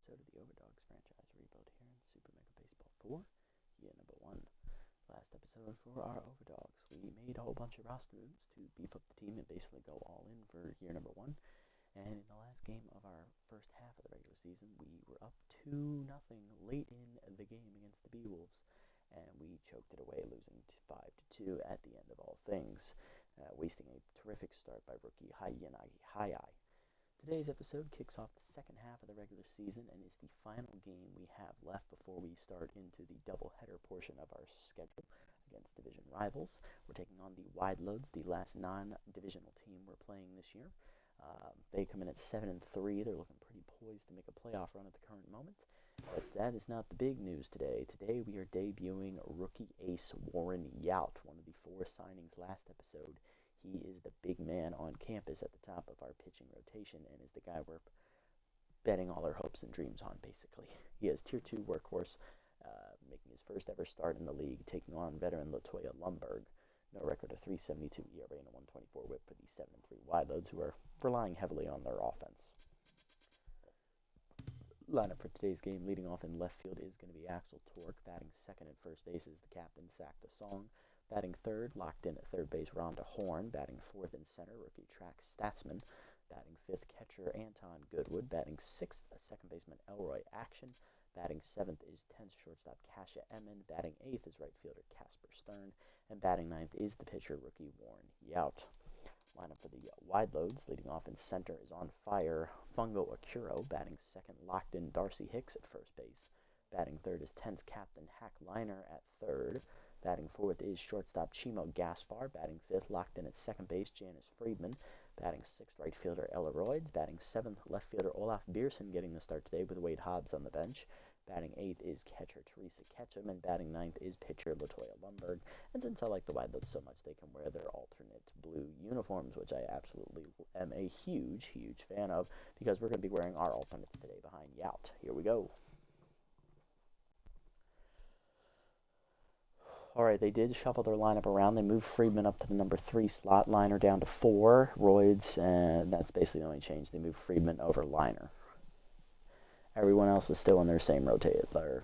episode of the Overdogs franchise rebuild here in Super Mega Baseball 4, year number 1. Last episode for our Overdogs, we made a whole bunch of roster moves to beef up the team and basically go all in for year number 1. And in the last game of our first half of the regular season, we were up 2-0 late in the game against the B-Wolves. And we choked it away, losing 5-2 at the end of all things, wasting a terrific start by rookie Hayanagi Hayai. Today's episode kicks off the second half of the regular season and is the final game we have left before we start into the doubleheader portion of our schedule against division rivals. We're taking on the Wideloads, the last non-divisional team we're playing this year. They come in at 7-3. They're looking pretty poised to make a playoff run at the current moment. But that is not the big news today. Today we are debuting rookie ace Warren Yount, one of the 4 signings last episode. He is the big man on campus at the top of our pitching rotation and is the guy we're betting all our hopes and dreams on, basically. He is Tier 2 workhorse, making his first ever start in the league, taking on veteran Latoya Lumberg. No record of 3.72 ERA and a 1.24 whip for the 7-3 Wideloads, who are relying heavily on their offense. Lineup for today's game, leading off in left field, is going to be Axel Torque. Batting second at first base is the captain, Sack DeSong. Batting third, locked in at third base, Rhonda Horn. Batting fourth in center, rookie Track Statsman. Batting fifth, catcher Anton Goodwood. Batting sixth, second baseman Elroy Action. Batting seventh is 10th shortstop Kasia Emmon. Batting eighth is right fielder Casper Stern. And batting ninth is the pitcher, rookie Warren Yount. Lineup for the Wideloads, leading off in center, is on fire Fungo Akuro. Batting second, locked in Darcy Hicks at first base. Batting third is 10th captain Hack Liner at third. Batting fourth is shortstop Chimo Gaspar. Batting fifth, locked in at second base, Janice Friedman. Batting sixth, right fielder Ella Royds. Batting seventh, left fielder Olaf Bierson getting the start today with Wade Hobbs on the bench. Batting eighth is catcher Teresa Ketchum, and batting ninth is pitcher Latoya Lumberg. And since I like the Wideloads so much, they can wear their alternate blue uniforms, which I absolutely am a huge fan of, because we're going to be wearing our alternates today behind Yount. Here we go. Alright, they did shuffle their lineup around. They moved Friedman up to the number 3 slot, Liner down to 4, Royds, and that's basically the only change. They moved Friedman over Liner. Everyone else is still in their same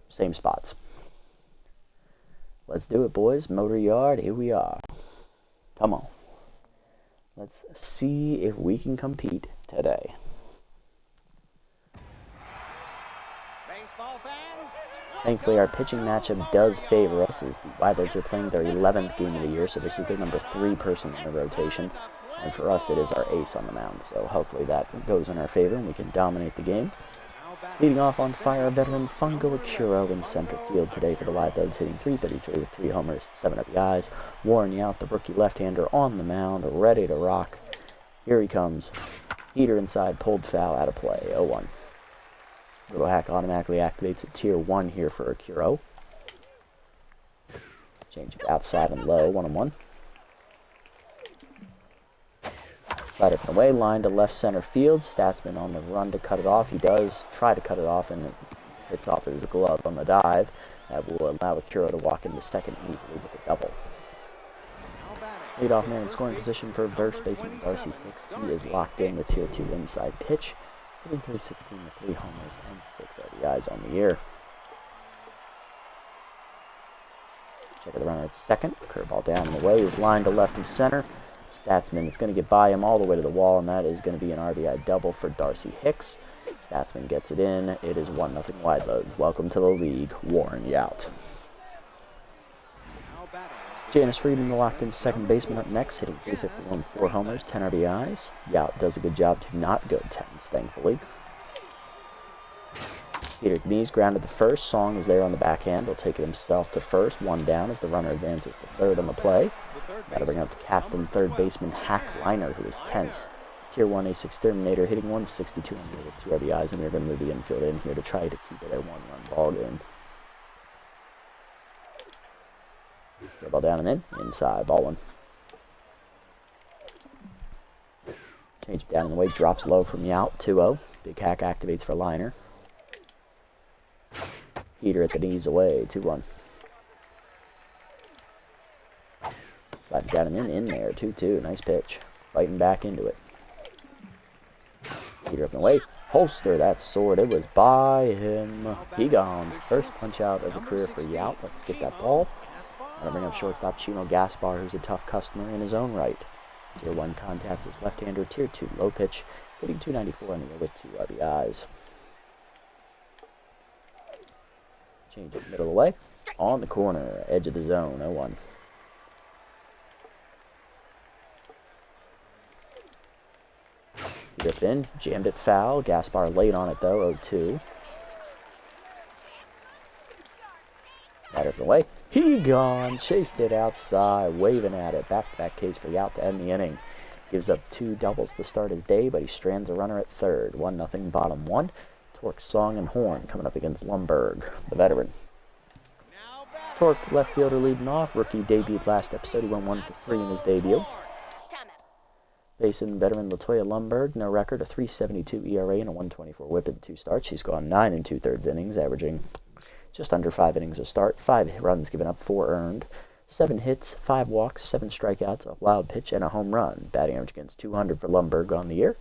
same spots. Let's do it, boys. Motor Yard, here we are. Come on. Let's see if we can compete today. Baseball fans, thankfully, our pitching matchup does favor us, as the Wideloads are playing their 11th game of the year, so this is their number 3 person in the rotation. And for us, it is our ace on the mound, so hopefully that goes in our favor and we can dominate the game. Leading off on fire, veteran Fungo Akuro in center field today for the Wideloads, hitting .333 with 3 homers, 7 RBIs. Warren Yount, the rookie left-hander, on the mound, ready to rock. Here he comes. Heater inside, pulled foul, out of play, 0-1. Little Hack automatically activates at Tier 1 here for Akuro. Change it outside and low, 1-1. Slide up and away, line to left center field. Statsman on the run to cut it off. He does try to cut it off, and it hits off his glove on the dive. That will allow Akuro to walk into second easily with a double. Leadoff man in scoring position for first baseman Darcy Hicks. He is locked in with Tier 2 inside pitch, hitting .316 with 3 homers and 6 RBIs on the year. Check the runner at second. Curveball down and away is line to left of center. Statsman is going to get by him all the way to the wall, and that is going to be an RBI double for Darcy Hicks. Statsman gets it in. It is 1-0 Wideloads. Welcome to the league, Warren Yount. Janice Friedman, the locked-in second baseman, up next, hitting .351 with 4 homers, 10 RBIs. Yount does a good job to not go 10s, thankfully. Peter Knees grounded to first. Song is there on the backhand. He'll take it himself to first. 1 down as the runner advances to third on the play. Got to bring up the captain, third baseman Hack Liner, who is tense. Tier 1 ace exterminator, hitting .162 with 2 RBIs, and we're going to move the infield in here to try to keep it a 1-run ball game. Ball down and in. Inside, ball 1. Change it down in the way, drops low from Yount, 2-0. Big Hack activates for Liner. Heater at the knees away, 2-1. Slide down and in there, 2-2. Nice pitch. Fighting back into it. Heater up and away. Holster that sword. It was by him. He gone. First punch out of the career for Yout. Let's get that ball. Gonna bring up shortstop Chino Gaspar, who's a tough customer in his own right. Tier 1 contact with left-hander. Tier 2 low pitch, hitting 294 on the year with 2 RBIs. Change it middle of the way. On the corner, edge of the zone, 0-1. Ripped in, jammed it foul. Gaspar late on it though, 0-2. Batter of the way. He gone. Chased it outside, waving at it. Back-to-back Ks for Yout to end the inning. Gives up 2 doubles to start his day, but he strands a runner at third. 1-0 bottom 1. Torque, Song, and Horn coming up against Lumberg, the veteran. Torque, left fielder leading off. Rookie debuted last episode. He went 1 for 3 in his debut. Facing veteran Latoya Lumberg, no record, a 3.72 ERA and a 1.24 WHIP in 2 starts. She's gone 9 2/3 innings, averaging just under 5 innings a start. 5 runs given up, 4 earned. 7 hits, 5 walks, 7 strikeouts, a wild pitch, and a home run. Batting average against 200 for Lumberg on the year.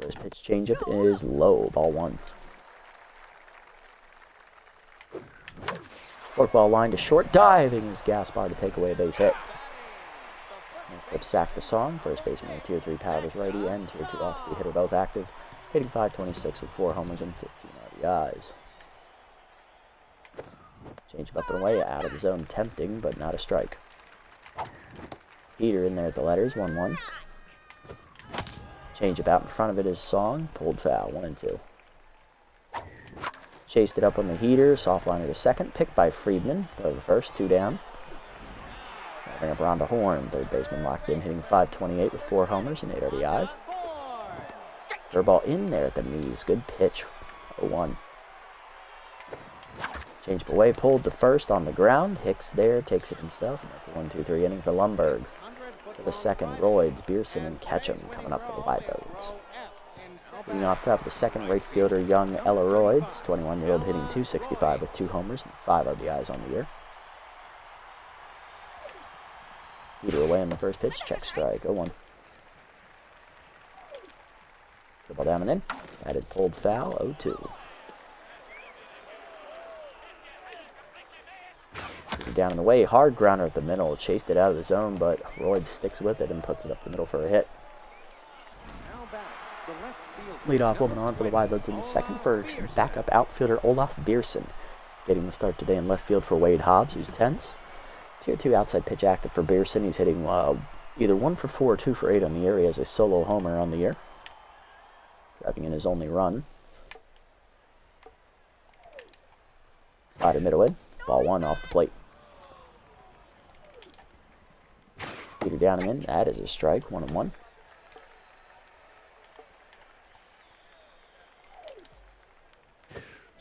First pitch changeup is low, ball 1. Forkball line to short, diving is Gaspar to take away a base hit. Next up, sack the Song. First baseman, Tier 3 Powers righty and Tier 2 off-speed hitter, both active. Hitting .526 with 4 homers and 15 RBIs. Change up and away, out of the zone, tempting, but not a strike. Heater in there at the letters, 1-1. Change up out in front of it is Song, pulled foul, 1-2. Chased it up on the heater, soft liner to second, picked by Friedman, throw the first, 2 down. Now bring up Rhonda Horn, third baseman locked in, hitting .528 with 4 homers and 8 RBIs. Curveball in there at the knees, good pitch, 0-1. Changed away, pulled to first on the ground, Hicks there, takes it himself, and that's a 1-2-3 inning for Lumberg. For the second, Royds, Beerson, and Ketchum coming up for the Wideloads. Leading off top, the second right fielder, young Ella Royds, 21-year-old, hitting .265 with 2 homers and 5 RBIs on the year. Heater away on the first pitch, check strike, 0-1. Ball down and in, batted pulled foul, 0-2. Down and away, hard grounder at the middle, chased it out of the zone, but Royds sticks with it and puts it up the middle for a hit. Leadoff woman on for the Wideloads in the second for backup outfielder Olaf Beerson. Getting the start today in left field for Wade Hobbs, who's tense. Tier 2 outside pitch active for Beerson. He's hitting either 1 for 4 or 2 for 8 on the year. He has a solo homer on the year, driving in his only run. Slider middle-in, ball 1 off the plate. Heater down and in, that is a strike, 1-1.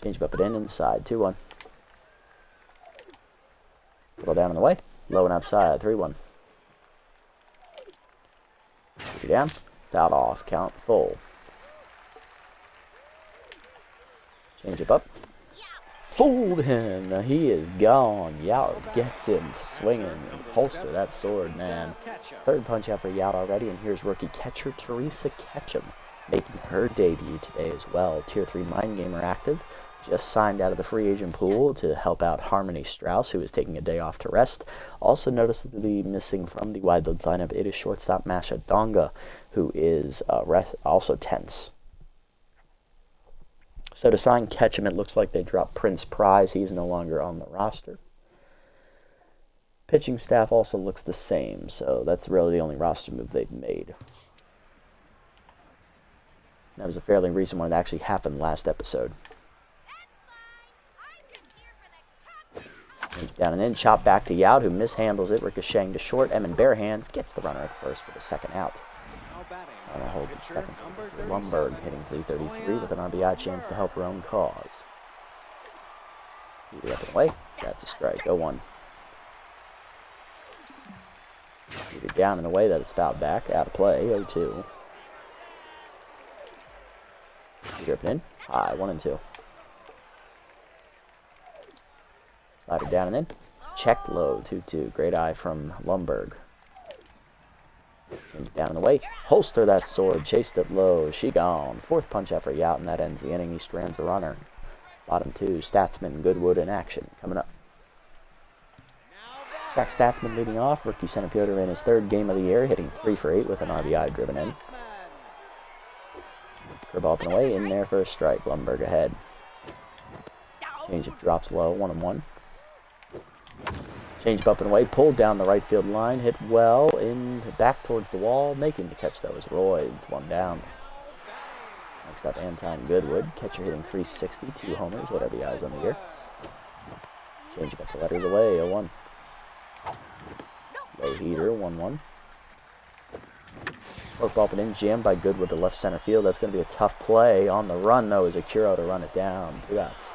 Change up and in, inside, 2-1. Ball down and away, low and outside, 3-1. Heater down, fouled off, count full. Change up. Fooled him. He is gone. Yout gets him swinging. Holster that sword, man. Third punch out for Yout already, and here's rookie catcher Teresa Ketchum making her debut today as well. Tier 3 Mind Gamer active. Just signed out of the free agent pool to help out Harmony Strauss, who is taking a day off to rest. Also noticeably missing from the Wideloads lineup, it is shortstop Masha Donga, who is also tense. So to sign Ketchum, it looks like they dropped Prince Prize. He's no longer on the roster. Pitching staff also looks the same, so that's really the only roster move they've made. That was a fairly recent one that actually happened last episode. Down and in, chop back to Yout, who mishandles it, ricocheting to short. Emin bare hands, gets the runner at first for the second out. And holds it second. Lumberg hitting .333 with an RBI chance to help her own cause. Heater up and away. That's a strike. 0-1. Heater down and away. That is fouled back. Out of play. 0-2. Heater up and in. High. 1-2. Slider down and in. Checked low. 2-2. Great eye from Lumberg. Down and away. Holster that sword. Chased it low. She gone. Fourth punch effort out, and that ends the inning. East Rams a runner. Bottom two. Statsman, Goodwood in action. Coming up. Jack Statsman leading off. Rookie center fielder in his third game of the year, hitting 3 for 8 with an RBI driven in. Curveball up and away. In there for a strike. Blumberg ahead. Changeup drops low. 1-1. Changeup up and away, pulled down the right field line, hit well, back towards the wall, making the catch that was Royds, 1 down. Next up, Anton Goodwood, catcher hitting 360, 2 homers, with RBIs on the year. Changeup up the letters away, 0-1. Low heater, 1-1. Forkball up and in, jammed by Goodwood to left center field. That's going to be a tough play. On the run, though, is Akuro to run it down. 2 outs.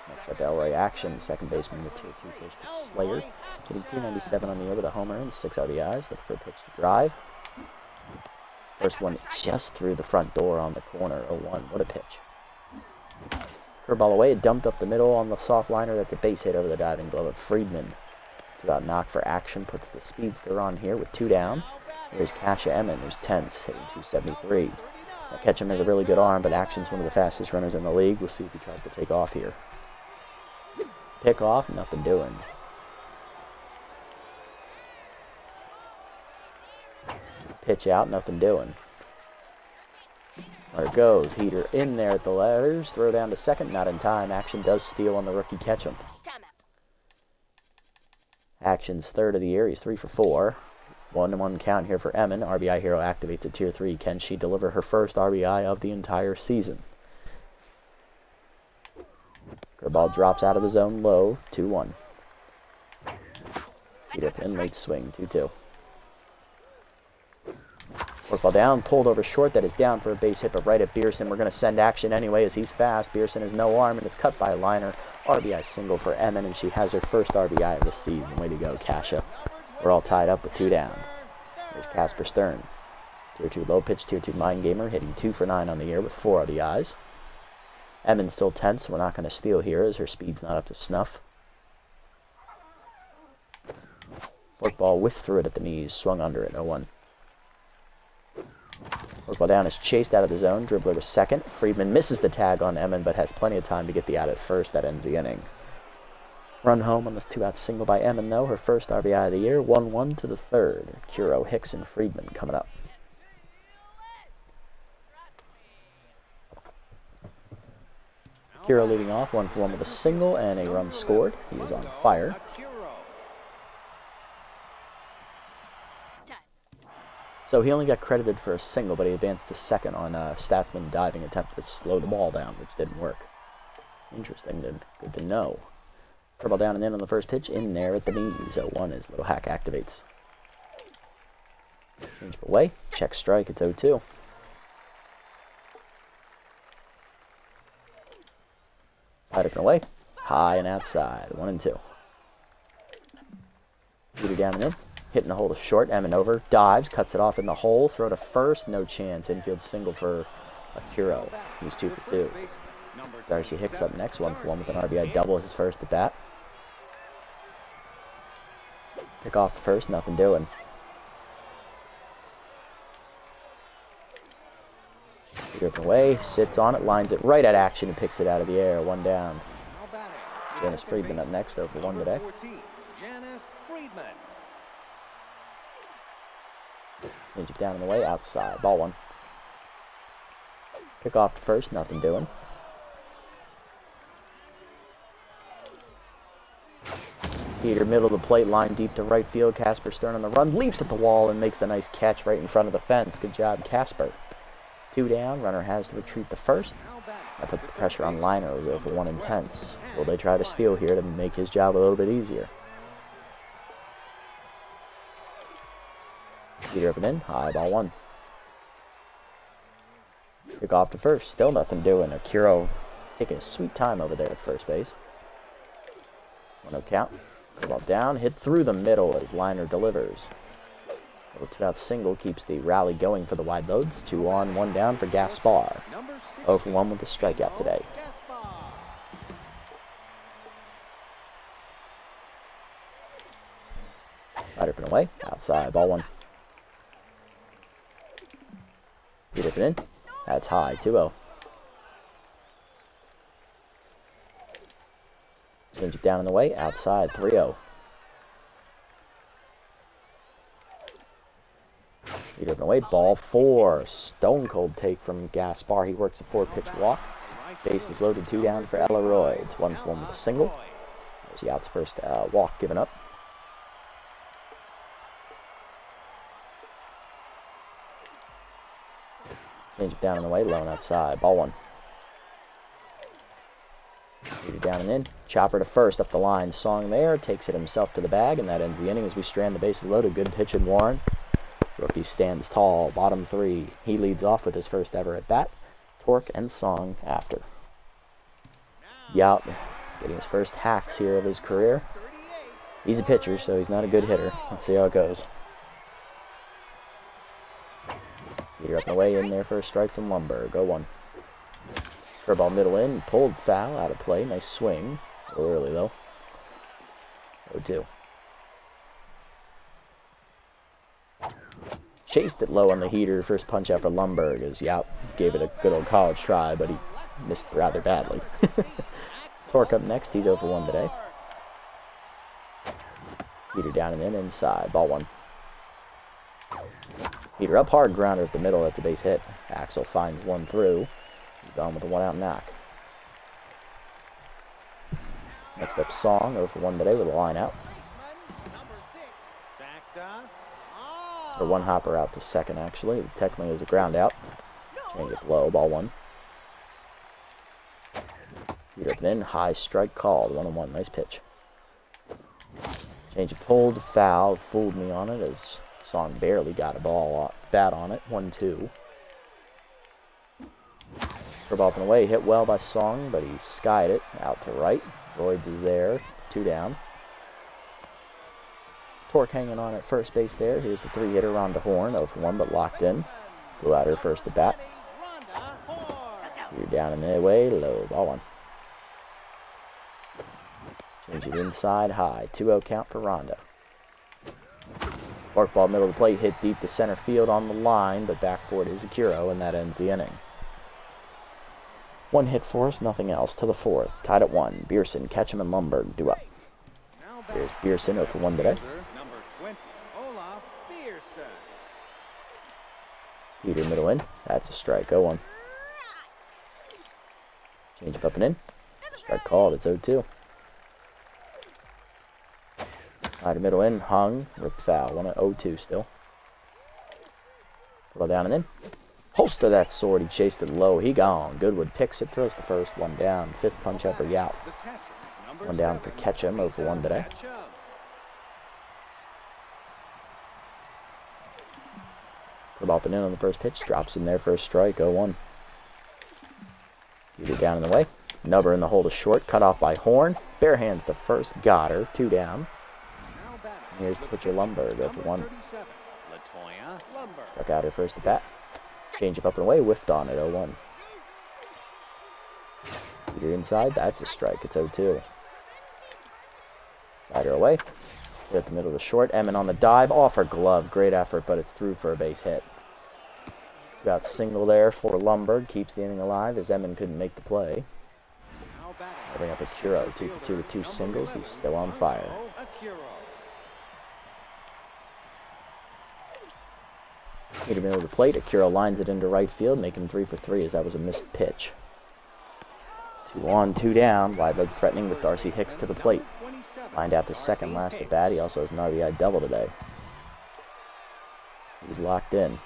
Next up, Elroy action, second baseman with Tier 2 first pitch Slayer. Hitting 297 on the year with a homer and 6 RBIs. Look for a pitch to drive. First one just through the front door on the corner. 0-1. What a pitch. Curveball away, dumped up the middle on the soft liner. That's a base hit over the diving glove of Friedman. 2 out knock for action. Puts the speedster on here with 2 down. Here's Kasha Emmon, who's tense, hitting 273. Now, Ketchum has a really good arm, but Action's one of the fastest runners in the league. We'll see if he tries to take off here. Pick off, nothing doing. Pitch out, nothing doing. There it goes. Heater in there at the letters. Throw down to second, not in time. Action does steal on the rookie Ketchum. Action's third of the year. He's 3 for 4. 1-1 count here for Emmon. RBI hero activates at Tier 3. Can she deliver her first RBI of the entire season? Curveball drops out of the zone low, 2-1. Heat up in, late swing, 2-2. Forkball down, pulled over short. That is down for a base hit, but right at Beerson. We're going to send action anyway as he's fast. Beerson has no arm, and it's cut by a liner. RBI single for Emmon, and she has her first RBI of the season. Way to go, Kasha. We're all tied up with 2 down. There's Casper Stern. Tier 2 low pitch, Tier 2 mind gamer, hitting 2 for 9 on the year with 4 RBIs. Emmon's still tense, so we're not going to steal here as her speed's not up to snuff. Forkball whiffed through it at the knees, swung under it, 0-1. Forkball down is chased out of the zone, dribbler to second. Friedman misses the tag on Emmon, but has plenty of time to get the out at first. That ends the inning. Run home on the 2-out single by Emmon, though. Her first RBI of the year, 1-1 to the third. Kuro, Hicks, and Friedman coming up. Kuro leading off, 1 for 1 with a single and a run scored. He is on fire. So he only got credited for a single, but he advanced to second on a Statsman diving attempt to slow the ball down, which didn't work. Interesting, good to know. Curveball down and in on the first pitch, in there at the knees. 0-1 as Little Hack activates. Change away, check strike, it's 0-2. Side up and away, high and outside, 1-2. Heater down and in, hitting the hole to short, Emmon over, dives, cuts it off in the hole, throw to first, no chance, infield single for Akuro. He's 2 for 2. Darcy Hicks up next, 1 for 1 with an RBI double, his first at bat. Pick off the first, nothing doing. Up and away, sits on it, lines it right at Action and picks it out of the air. 1 down. Janice Friedman up next, 0 for 1 today. Change it down and away, outside. Ball 1. Pick off to first, nothing doing. Heater middle of the plate, line deep to right field. Casper Stern on the run, leaps at the wall and makes a nice catch right in front of the fence. Good job, Casper. 2 down, runner has to retreat the first. That puts the pressure on Liner, who go for 1 intense. Will they try to steal here to make his job a little bit easier? Heater up and in, high, ball 1. Pick off to first, still nothing doing. Akuro taking a sweet time over there at first base. 1-0 count. Ball down, hit through the middle as Liner delivers. A 2-out single keeps the rally going for the Wideloads. 2 on, 1 down for Gaspar. 0 for 1 with the strikeout today. Right up and away, outside, ball 1. Heat it in. That's high. 2-0. Change it down in the way. Outside. 3-0. Heat it in the way. Ball 4. Stone cold take from Gaspar. He works a 4-pitch walk. Bases loaded. 2 down for Overdogs. 1-1 with a single. There's the outs first. Walk given up. Change it down in the way. Low and outside. Ball 1. Heat it down and in. Chopper to first. Up the line. Song there. Takes it himself to the bag. And that ends the inning as we strand the bases loaded. Good pitch in Warren. Rookie stands tall. Bottom 3. He leads off with his first ever at bat. Torque and Song after. Youp. Getting his first hacks here of his career. He's a pitcher, so he's not a good hitter. Let's see how it goes. Heater up and away in there for a strike from Lumberg. 0-1. Curveball middle in. Pulled foul. Out of play. Nice swing. A little early, though. 0-2. Chased it low on the heater. First punch out for Lumberg as Youp gave it a good old college try, but he missed rather badly. Torque up next. He's 0 for 1 today. Heater down and in. Inside. Ball 1. Heater up. Hard grounder at the middle. That's a base hit. Axel finds one through. He's on with a 1-out knock. Next up, Song. 0 for 1 today with a line out. Or 1 hopper out to second, actually. Technically, it was a ground out. Change it low. Ball 1. Heater up and in. High strike called. 1-1. Nice pitch. Change it pulled. Foul. Fooled me on it as Song barely got a bat on it. 1-2. Curveball up and away. Hit well by Song, but he skied it out to right. Lloyds is there. 2 down. Torque hanging on at first base there. Here's the 3-hitter, Rhonda Horn. 0 for 1, but locked in. Flew out her first at bat. You're down in the way. Low. Ball 1. Change it inside. High. 2-0 count for Rhonda. Fork ball middle of the plate. Hit deep to center field on the line, but back for it is Akiro, and that ends the inning. 1 hit for us. Nothing else. To the 4th. Tied at 1. Beerson, Ketchum, and Lumberg do up. Here's Beerson. 0 for 1 today. Heater middle in. That's a strike. 0-1. Change up and in. Strike called. It's 0-2. Hider middle in. Hung. Ripped foul. 1-0-2 still. Throw down and in. Holster that sword. He chased it low. He gone. Goodwood picks it. Throws the first. 1 down. 5th punch out for Youp. 1 down for Ketchum. 0 for 1 today. Ball up and in on the first pitch. Drops in there for a strike. 0-1. Heater down in the way. Nubber in the hole to short. Cut off by Horn. Bare hands to first. Got her. 2 down. And here's the pitcher Lumberg. 0 for 1. Struck out her first at bat. Change up and away. Whiffed on it. 0-1. Heater inside. That's a strike. It's 0-2. Slider away. Hit the middle of the short. Emmett on the dive. Off her glove. Great effort, but it's through for a base hit. 2-out single there for Lumberg. Keeps the inning alive as Emmett couldn't make the play. I bring up Akiro. 2 for 2 with 2 singles. He's still on fire. Hit him middle of the plate. Akiro lines it into right field, making 3 for 3 as that was a missed pitch. 2 on, 2 down. Wideloads threatening with Darcy Hicks to the plate. Lined out the second last at bat. He also has an RBI double today. He's locked in.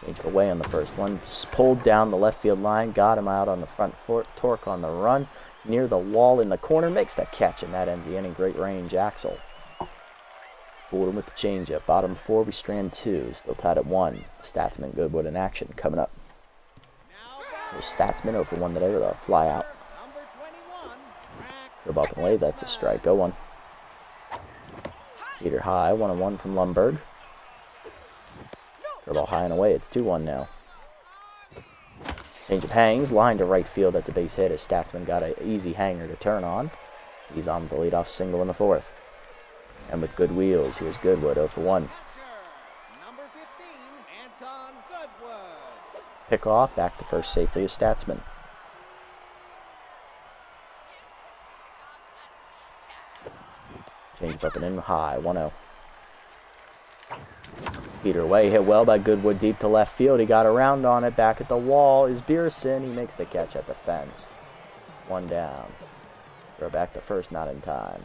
Change away on the first one. Pulled down the left field line. Got him out on the front foot. Torque on the run. Near the wall in the corner. Makes the catch, and that ends the inning. Great range, Axel. Fooled him with the changeup. Bottom 4, we strand 2. Still tied at 1. Statsman Goodwood in action coming up. There's Statsman 0 for 1 today with a fly out. Go up and away. That's a strike. 0-1. Heater high. 1-1 from Lumberg. Curveball high and away. It's 2-1 now. Changeup hangs. Line to right field. That's a base hit as Statsman got an easy hanger to turn on. He's on the leadoff single in the 4th. And with good wheels, here's Goodwood 0 for 1. Pick off, back to first safely as Statsman. Change up and in high, 1-0. Peter away, hit well by Goodwood deep to left field. He got around on it. Back at the wall is Beerson. He makes the catch at the fence. 1 down. Throw back to first, not in time.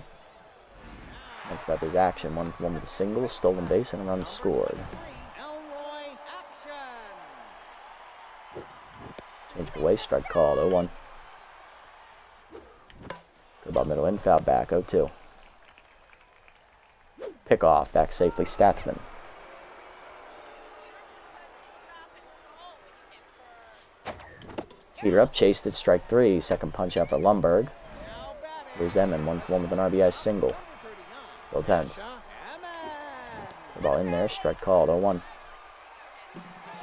Next up is action. 1-1 with a single, stolen base, and a run scored. Change away, strike called, 0-1. Good ball middle in, foul back, 0-2. Pick off, back safely, Statsman. Peter up, chased it, strike 3. Second punch out for Lundberg. Here's Emmon, 1-1 with an RBI single. Still tense. The ball in there, strike called, 0-1.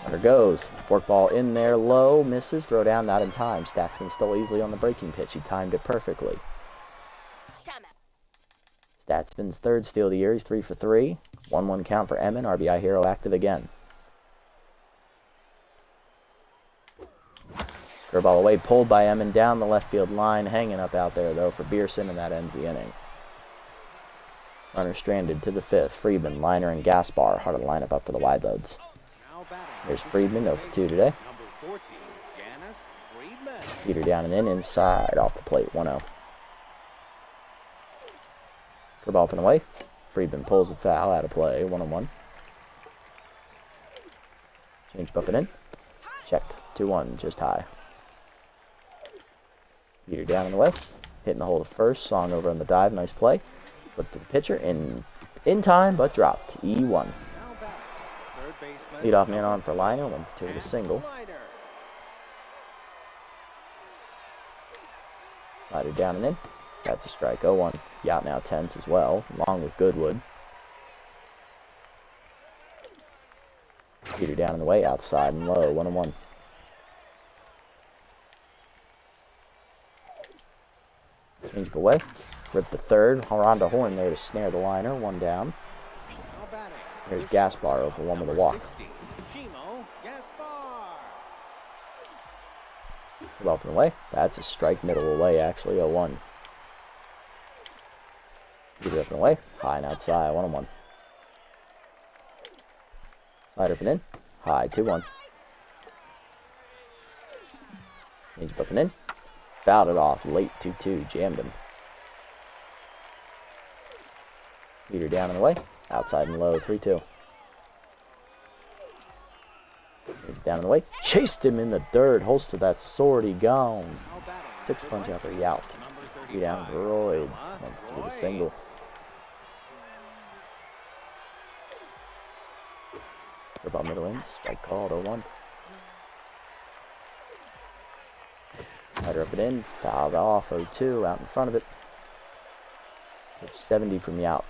Runner goes. Fork ball in there, low, misses, throw down, not in time. Statsman still easily on the breaking pitch. He timed it perfectly. Statsman's third steal of the year. He's 3 for 3. 1-1 count for Emmon. RBI hero active again. Curveball away, pulled by Emmon down the left field line, hanging up out there, though, for Beerson, and that ends the inning. Runner stranded to the 5th. Friedman, Liner, and Gaspar. Hard to line up for the Wideloads. Here's Friedman, 0 for 2 today. Peter down and in, inside, off the plate, 1-0. Curveball up and away. Friedman pulls a foul, out of play, 1-1. Change up and in. Checked, 2-1, just high. Peter down and away. Hitting the hole to first. Song over on the dive. Nice play. Flip to the pitcher. In time, but dropped. E1. Leadoff man on for Liner. 1 for 2 with a single. Slider down and in. That's a strike. 0-1. Yacht now tense as well, along with Goodwood. Peter down and away. Outside and low. 1-1. Change away. Rip the third. Honda Horn there to snare the Liner. 1 down. Here's Gaspar over 1 with a walk. Up and away. That's a strike, middle away actually. 0-1. Peter up and away. High and outside. 1-1. Slide up and in. High. 2-1. Change up and in. Fouled it off late, 2-2, jammed him. Peter down and away, outside and low, 3-2. Down and away, chased him in the dirt, holster that sword, he gone. 6 punch after Yout. 3 down for Royds, with a single. About middle in, strike called, 0-1. Slider up and in, fouled off, 0-2, out in front of it. 70 from Yout.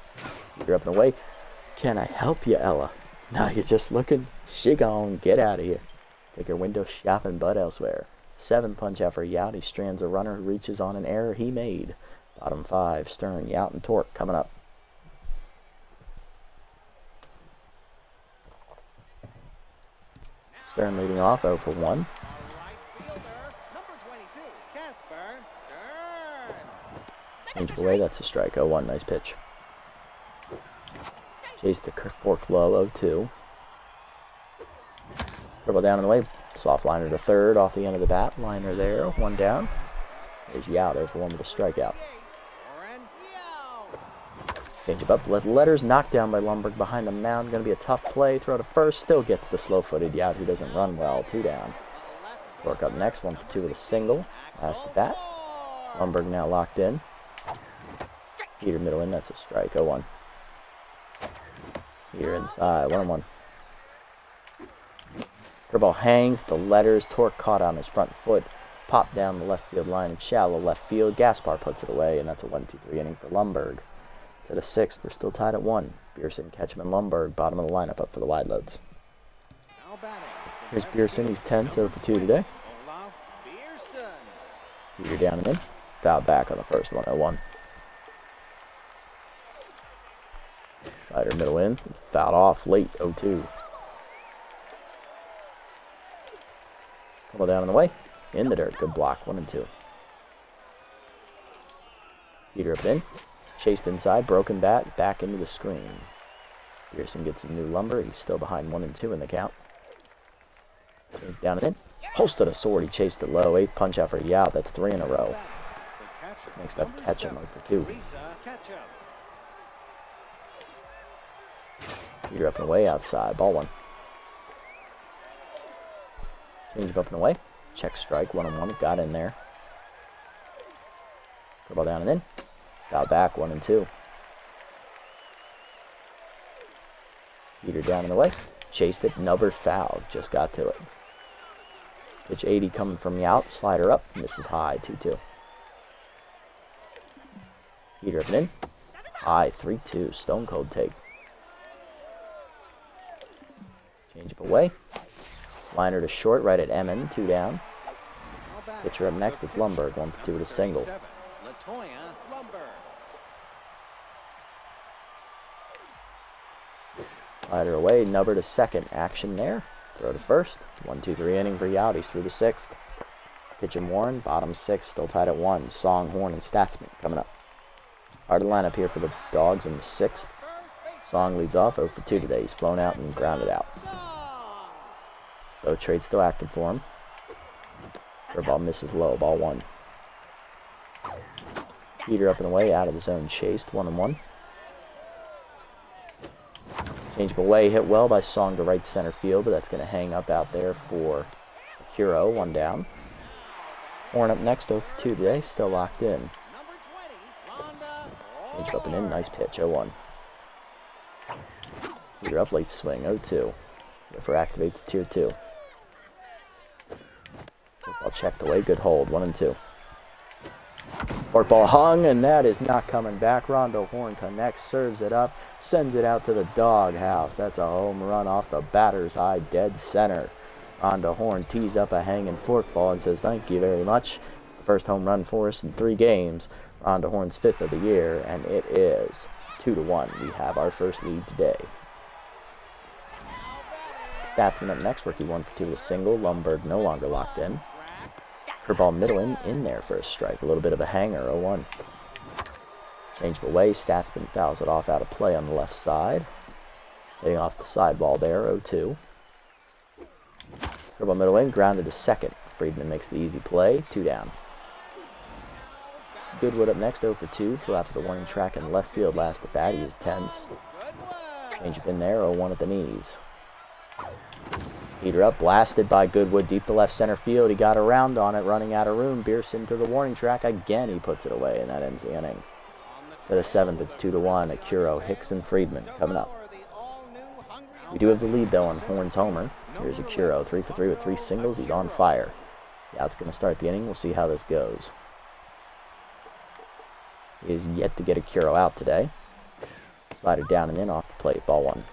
You're up and away. Can I help you, Ella? Now you're just looking. She gone, get out of here. Take your window shopping butt elsewhere. 7 punch out for Yout. He strands a runner who reaches on an error he made. Bottom 5, Stern, Yout, and Torque coming up. Stern leading off, 0 for 1. Change away, that's a strike. 0-1, nice pitch. Chase the fork low, 0-2. Dribble down and away. Soft liner to third off the end of the bat. Liner there, 1 down. There's Yout, 0 for 1 with a strikeout. Change up, letters knocked down by Lundberg behind the mound. Going to be a tough play. Throw to first, still gets the slow-footed Yout who doesn't run well. 2 down. Torque up next, 1 for 2 with a single. Last at bat. Lundberg now locked in. Peter middle in, that's a strike, 0-1. Peter inside, 1-1. Curveball hangs, the letters, Torque caught on his front foot, popped down the left field line in shallow left field. Gaspar puts it away, and that's a 1-2-3 inning for Lundberg. It's at a 6th, we're still tied at 1. Beerson, Ketchum, and Lundberg, bottom of the lineup up for the Wideloads. Here's Beerson, he's 10, 0 for 2 today. Peter down and in, foul back on the first one, 0-1. Slider middle in, fouled off late, 0-2. Couple down on the way. In the dirt. Good block. 1 and 2. Peter up in. Chased inside. Broken bat. Back into the screen. Pearson gets some new lumber. He's still behind 1 and 2 in the count. Down and in. Holstead a sword. He chased it low. 8th punch out for Yout. That's 3 in a row. Next up, Ketchum for 2. Peter up and away outside. Ball 1. Change up and away. Check strike. 1 and 1. Got in there. Ball down and in. Got back. 1 and 2. Peter down and away. Chased it. Nubber foul. Just got to it. Pitch 80 coming from Yout. Slider up. Misses high. 2-2. Peter up and in. High. 3-2. Stone cold take. Change up away. Liner to short. Right at Emmon. 2 down. Pitcher up next. It's Lumberg. 1 for 2 with a single. Slider away. Nubber to second. Action there. Throw to first. 1-2-3 inning for Yout. He's through the 6th. Pitch and Warren. Bottom 6. Still tied at 1. Song, Horn, and Statsman coming up. Hard lineup here for the Dogs in the 6th. Song leads off 0 for 2 today. He's flown out and grounded out. Low trade still active for him. Curveball misses low. Ball 1. Peter up and away. Out of the zone. Chased. 1 and 1. Change away. Hit well by Song to right center field, but that's going to hang up out there for Hero. 1 down. Horn up next. 0 for 2 today. Still locked in. Change up and in. Nice pitch. 0-1. Peter up. Late swing. 0-2. Riffer activates tier 2. Ball checked away. Good hold. 1 and 2. Fork ball hung, and that is not coming back. Rondo Horn connects, serves it up, sends it out to the doghouse. That's a home run off the batter's eye, dead center. Rondo Horn tees up a hanging fork ball and says, "Thank you very much." It's the first home run for us in 3 games. Rondo Horn's 5th of the year, and it is 2-1. We have our first lead today. Statsman up next. Rookie 1 for 2 with a single. Lumberg no longer locked in. Curveball middle in there for a strike. A little bit of a hanger. 0-1. Change away. Statsman fouls it off out of play on the left side. Hitting off the side ball there. 0-2. Curveball middle in. Grounded to second. Friedman makes the easy play. 2 down. Goodwood up next. 0 for 2. Flew out to the warning track in left field last at bat. He is tense. Change up in there. 0-1 at the knees. Peter up, blasted by Goodwood deep to left center field. He got around on it, running out of room. Bierson to the warning track. Again, he puts it away, and that ends the inning. For the 7th, it's 2-1. Akuro, Hicks, and Friedman coming up. We do have the lead, though, on Horn's homer. Here's Akuro, 3 for 3 with 3 singles. He's on fire. Yeah, it's going to start the inning. We'll see how this goes. He is yet to get Akuro out today. Slider down and in off the plate. Ball 1.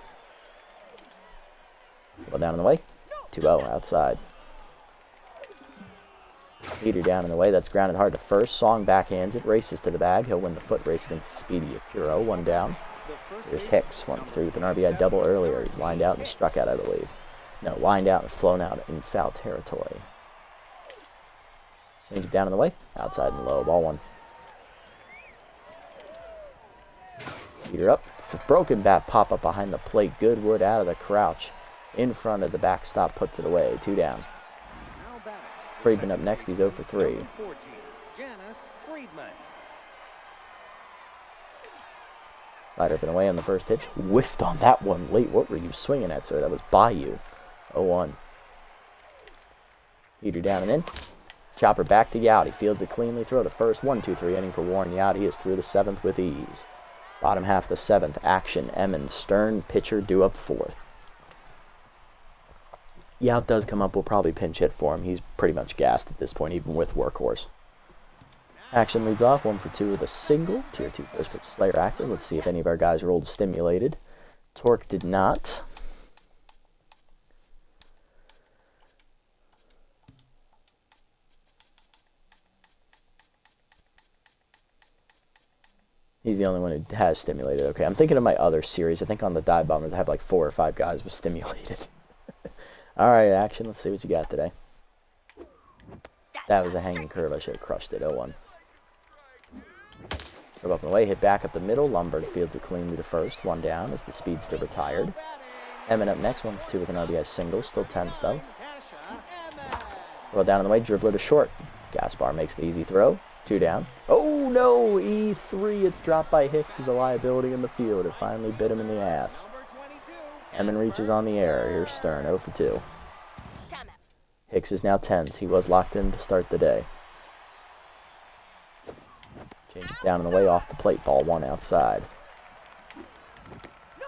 Ball down in the way. 2-0 outside. Peter down in the way. That's grounded hard to first. Song backhands it. Races to the bag. He'll win the foot race against the speedy Akuro. 1 down. Here's Hicks. 1 for 3 with an RBI double earlier. He's lined out and struck out, I believe. No, lined out and flown out in foul territory. Change it down in the way. Outside and low. Ball 1. Peter up. Broken bat pop up behind the plate. Goodwood out of the crouch. In front of the backstop, puts it away. 2 down. Friedman up next. He's 0 for 3. Slider up and away on the first pitch. Whiffed on that one late. What were you swinging at, sir? That was by you. 0-1. Peter down and in. Chopper back to Yout. He fields it cleanly. Throw to first. 1-2-3 inning for Warren Yout. He is through the 7th with ease. Bottom half of the 7th. Action. Emmons. Stern pitcher due up 4th. Yout does come up. We'll probably pinch hit for him. He's pretty much gassed at this point, even with Workhorse. Action leads off. 1 for 2 with a single. Tier 2 first pitch Slayer active. Let's see if any of our guys rolled stimulated. Torque did not. He's the only one who has stimulated. Okay, I'm thinking of my other series. I think on the Dive Bombers I have like 4 or 5 guys with stimulated. All right, Action. Let's see what you got today. That was a hanging curve. I should have crushed it. 0-1. Curve up and away, hit back up the middle. Lombard fields it cleanly to first. 1 down as the speedster retired. Emmett up next, 1-2 with an RBI single. Still tense though. Well, down on the way, dribbler to short. Gaspar makes the easy throw. 2 down. Oh no, E3. It's dropped by Hicks, who's a liability in the field. It finally bit him in the ass. Emmett reaches on the air. Here's Stern, 0 for 2. Hicks is now tense. He was locked in to start the day. Change it down and away off the plate. Ball 1 outside.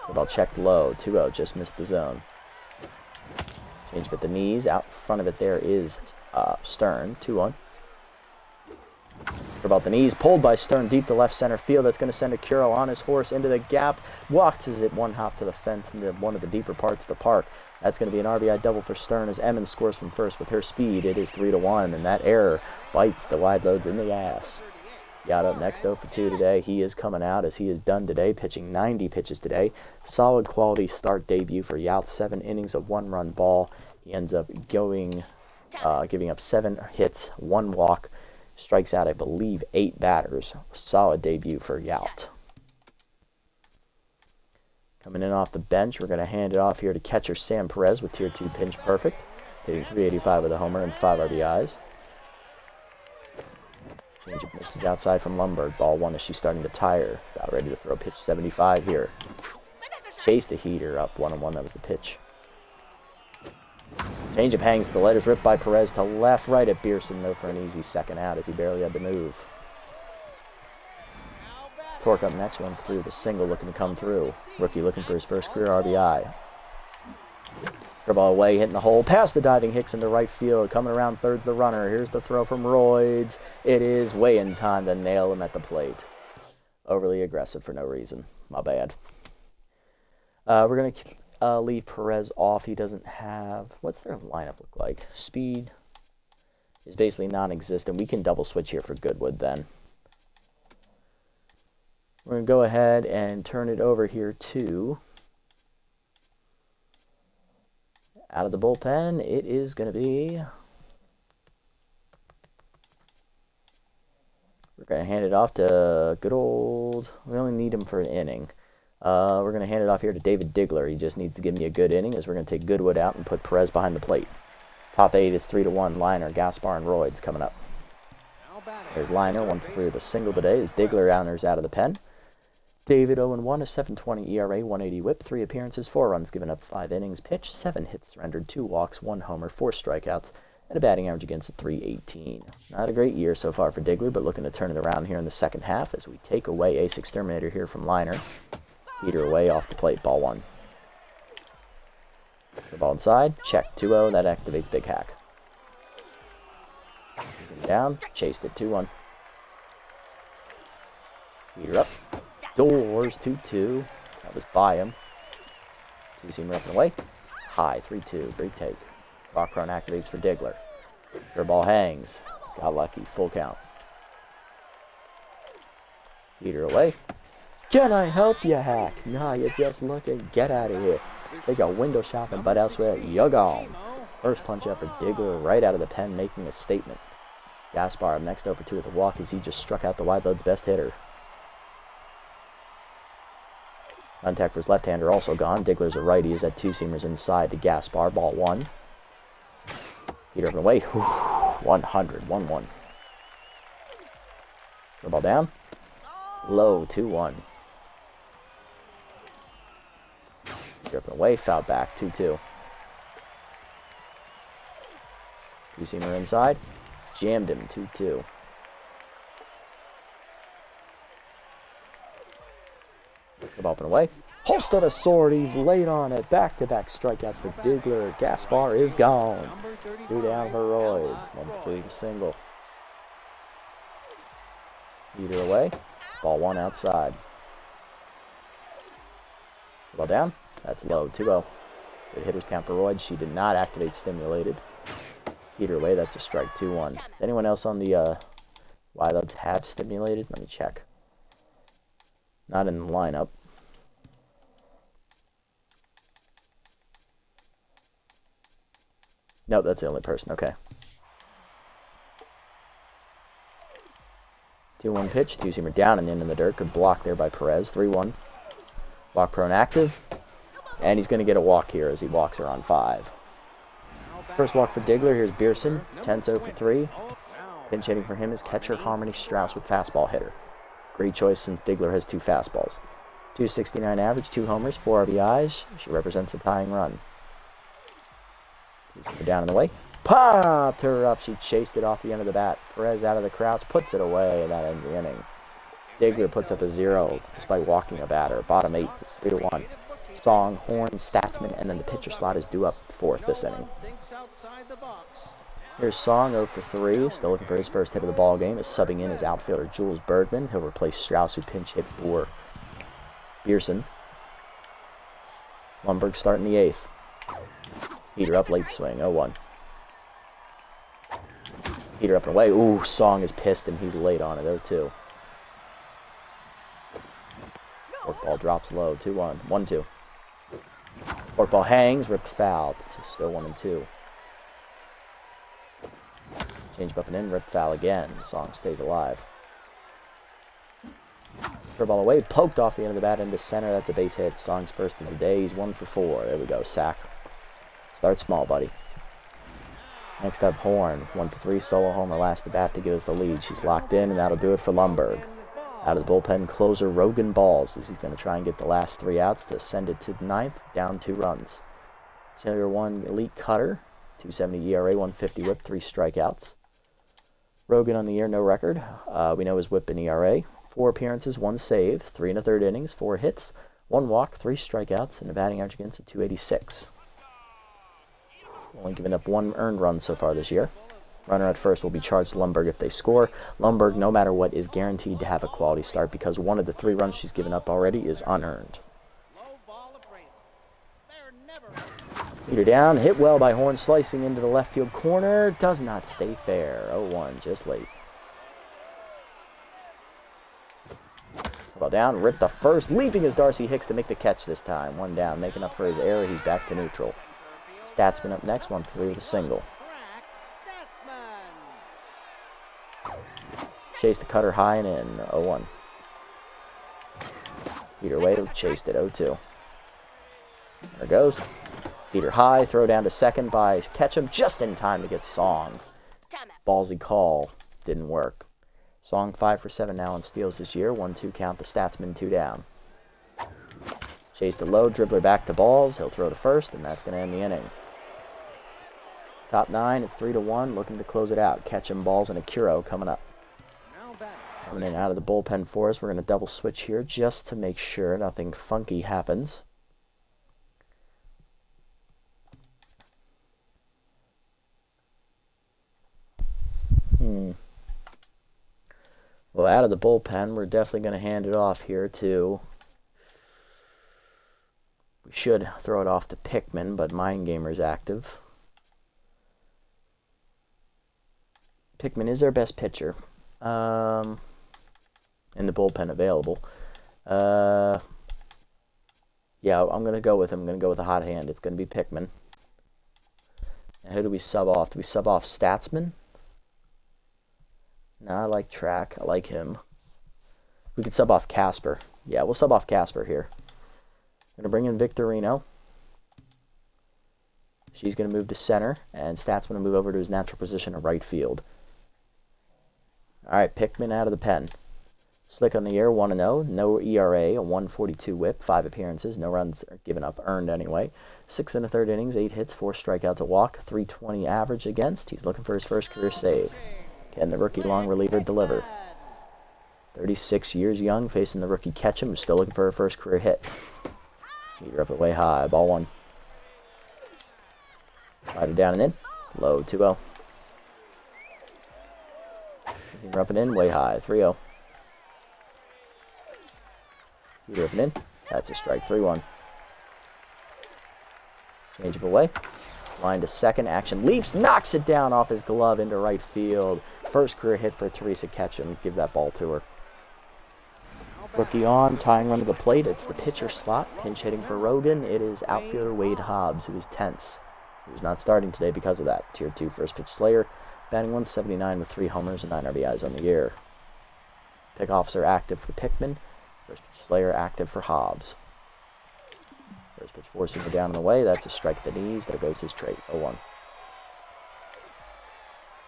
The ball checked low. 2-0. Just missed the zone. Change it at the knees. Out front of it there is Stern. 2-1. About the knees. Pulled by Stern deep to left center field. That's going to send Acuro on his horse into the gap. Walks it 1 hop to the fence into one of the deeper parts of the park. That's going to be an RBI double for Stern as Emmons scores from first with her speed. It is 3-1, and that error bites the Wideloads in the ass. Yacht up next, 0 for 2 today. He is coming out as he is done today, pitching 90 pitches today. Solid quality start debut for Yacht. 7 innings of 1-run ball. He ends up giving up 7 hits, 1 walk. Strikes out, I believe, 8 batters. Solid debut for Yacht. Coming in off the bench, we're going to hand it off here to catcher Sam Perez with Tier 2 pinch perfect. Hitting .385 with a homer and 5 RBIs. Change of misses outside from Lombard. Ball 1 as she's starting to tire. About ready to throw pitch 75 here. Chase the heater up 1-1. That was the pitch. Change of hangs. The letters ripped by Perez to left, right at Beerson. No for an easy second out as he barely had to move. Torque up next, 1-3 with a single looking to come through. Rookie looking for his first career RBI. Curve ball away, hitting the hole, past the diving Hicks into right field. Coming around third's the runner. Here's the throw from Royds. It is way in time to nail him at the plate. Overly aggressive for no reason. My bad. We're going to leave Perez off. He doesn't have... What's their lineup look like? Speed is basically non-existent. We can double switch here for Goodwood then. We're going to go ahead and turn it over here to... Out of the bullpen, it is going to be... We're going to hand it off to good old... We only need him for an inning. We're going to hand it off here to David Diggler. He just needs to give me a good inning as we're going to take Goodwood out and put Perez behind the plate. Top 8 is 3-1. Liner, Gaspar, and Royds coming up. There's Liner, 1 for 3 with a single today. As Diggler enters out of the pen. David 0-1, a 7.20 ERA, 180 whip, 3 appearances, 4 runs given up, 5 innings pitched, 7 hits surrendered, 2 walks, 1 homer, 4 strikeouts, and a batting average against a .318. Not a great year so far for Diggler, but looking to turn it around here in the second half as we take away Ace Exterminator here from Liner. Heater away off the plate, ball 1. The ball inside, check, 2-0, that activates Big Hack. Down, chased it, 2-1. Heater up. Doors, 2-2. That was by him. 2-seamer up and away. High, 3-2. Great take. Rock run activates for Diggler. Your ball hangs. Got lucky. Full count. Heater away. Can I help you, Hack? Nah, you're just looking. Get out of here. They go window shopping, but elsewhere, you're gone. First punch out for Diggler right out of the pen, making a statement. Gaspar up next over 2 with a walk as he just struck out the Wideloads' best hitter. Contact for his left-hander also gone. Diggler's a righty. Is at 2-seamers inside to Gaspar. Ball 1. Heater up and away. 100. 1-1. The ball down. Low. 2-1. Heater up and away. Foul back. 2-2. 2-seamer inside. Jammed him. 2-2. The ball up and away. Holst on a sword. He's late on it. Back-to-back strikeouts for Diggler. Gaspar is gone. 2 down for Royds. 1-3 single. Heater away. Ball 1 outside. Ball down. That's low. 2-0. Good hitters count for Royds. She did not activate stimulated. Heater away. That's a strike. 2-1. Does anyone else on the Wideloads have stimulated? Let me check. Not in the lineup. Nope, that's the only person. Okay. 2-1 pitch, two-seamer down and in the dirt. Good block there by Perez. 3-1. Walk prone active. And he's going to get a walk here as he walks her on 5. First walk for Diggler. Here's Beerson. 10-0 for 3. Pinch hitting for him is catcher Harmony Strauss with fastball hitter. Great choice since Diggler has 2 fastballs. 269 average, 2 homers, 4 RBIs. She represents the tying run. Down in the way. Popped her up. She chased it off the end of the bat. Perez out of the crouch, puts it away, and that ends the inning. Diggler puts up a 0 despite walking a batter. Bottom 8, it's 3-1. Song, Horn, Statsman, and then the pitcher slot is due up 4th this inning. Here's Song, 0 for 3, still looking for his first hit of the ball game. Is subbing in as outfielder Jules Bergman. He'll replace Strauss, who pinch hit for Beerson. Lundberg starting the 8th. Heater up, late swing, 0-1. Heater up and away. Ooh, Song is pissed and he's late on it, 0-2. Forkball drops low, 2-1, 1-2. Forkball hangs, ripped foul, still 1-2. Change up and in, ripped foul again. Song stays alive. Curveball away, poked off the end of the bat into center. That's a base hit. Song's first of the day. He's 1 for 4. There we go, sack. Start small, buddy. Next up, Horn. 1 for 3, solo homer last at bat to give us the lead. She's locked in, and that'll do it for Lundberg. Out of the bullpen, closer Rogan Balls as he's going to try and get the last 3 outs to send it to the 9th, down 2 runs. Taylor 1 elite cutter, 270 ERA, 150 whip, 3 strikeouts. Rogan on the year, no record. We know his whip and ERA. 4 appearances, 1 save, 3 1/3 innings, 4 hits, 1 walk, 3 strikeouts, and a batting average against a 286. Only given up 1 earned run so far this year. Runner at first will be charged to Lundberg if they score. Lundberg, no matter what, is guaranteed to have a quality start because 1 of the 3 runs she's given up already is unearned. Heater down, hit well by Horn, slicing into the left field corner. Does not stay fair. 0-1, just late. Well down, ripped the first, leaping as Darcy Hicks to make the catch this time. 1 down, making up for his error. He's back to neutral. Statsman up next, 1 for 3 with a single. Chased the cutter high and in, 0-1. Heater away, chased it, 0-2. There goes. Heater high, throw down to second by Ketchum, just in time to get Song. Ballsy call, didn't work. Song 5 for 7 now on steals this year, 1-2 count the Statsman, 2 down. Chased it low, dribbler back to Balls, he'll throw to first, and that's going to end the inning. Top 9, it's 3-1, looking to close it out. Ketchum, Balls, and Akiro coming up. Coming in out of the bullpen for us, we're going to double switch here just to make sure nothing funky happens. Well, out of the bullpen, we're definitely going to hand it off here to... We should throw it off to Pickman, but Mind Gamer's active. Pickman is our best pitcher. In the bullpen available. Yeah, I'm going to go with him. I'm going to go with a hot hand. It's going to be Pickman. And who do we sub off? Do we sub off Statsman? No, I like Track. I like him. We could sub off Casper. Yeah, we'll sub off Casper here. Going to bring in Victorino. She's going to move to center, and Statsman will move over to his natural position of right field. All right, Pickman out of the pen. Slick on the year, 1-0. No ERA, a 142 whip, 5 appearances. No runs given up, earned anyway. 6 1/3 innings, 8 hits, 4 strikeouts, a walk, 320 average against. He's looking for his first career save. Can the rookie long reliever deliver? 36 years young, facing the rookie Ketchum, who's still looking for her first career hit. Heater up and way high, ball 1. Slider down and in, low, 2-0. Heater up and in, way high, 3-0. Heater up and in, that's a strike, 3-1. Change up away. Line to second, action leaps, knocks it down off his glove into right field. First career hit for Teresa Ketchum. Give that ball to her. Rookie on, tying run to the plate. It's the pitcher slot. Pinch hitting for Rogan. It is outfielder Wade Hobbs, who is tense. He was not starting today because of that. Tier 2 first pitch slayer. Batting 179 with 3 homers and 9 RBIs on the year. Pick Officer active for Pickman. First pitch Slayer active for Hobbs. First pitch forcing it down in the way. That's a strike at the knees. There goes his trait. 0-1.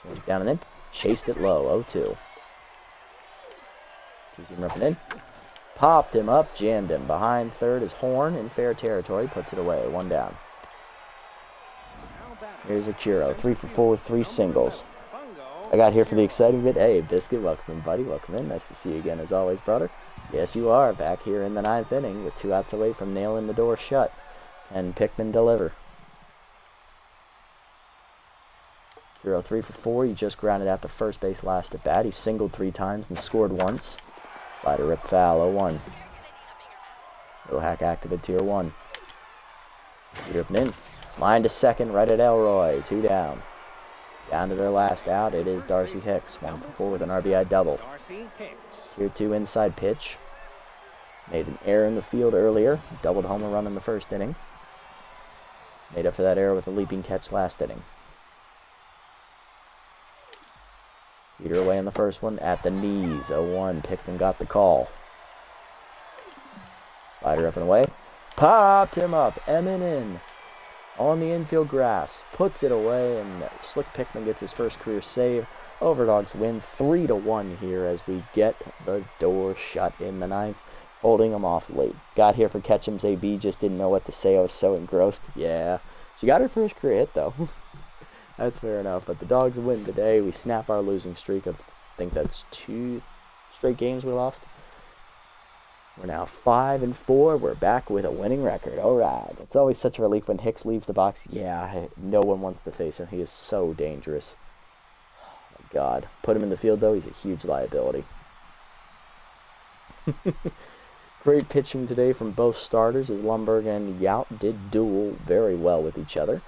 Change down and in. Chased it low. 0-2. 2-seam ripping in. Popped him up. Jammed him. Behind third is Horn in fair territory. Puts it away. 1 down. Here's Akiro. 3 for 4 with 3 singles. I got here for the exciting bit. Hey, Biscuit, welcome in, buddy. Welcome in. Nice to see you again as always, brother. Yes, you are. Back here in the 9th inning with 2 outs away from nailing the door shut. And Pickman deliver. Akiro 3 for 4. He just grounded out to first base last at bat. He singled 3 times and scored once. Slider rip foul. 0-1. Rohack active at tier 1. Ripping in. Line to second, right at Elroy. 2 down. Down to their last out, it is Darcy Hicks. 1 for 4 with an RBI double. Tier 2 inside pitch. Made an error in the field earlier. Doubled home run in the first inning. Made up for that error with a leaping catch last inning. Peter away in the first one at the knees. 0-1. Pickman got the call. Slider up and away. Popped him up. in. On the infield grass, puts it away, and Slick Pickman gets his first career save. Overdogs win 3-1 here as we get the door shut in the 9th, holding them off late. Got here for Ketchum's AB, just didn't know what to say. I was so engrossed. Yeah, she got her first career hit, though. That's fair enough, but the Dogs win today. We snap our losing streak of, I think that's 2 straight games we lost. We're now 5-4. We're back with a winning record. All right. It's always such a relief when Hicks leaves the box. Yeah, no one wants to face him. He is so dangerous. Oh, my God. Put him in the field, though. He's a huge liability. Great pitching today from both starters as Lundberg and Yount did duel very well with each other.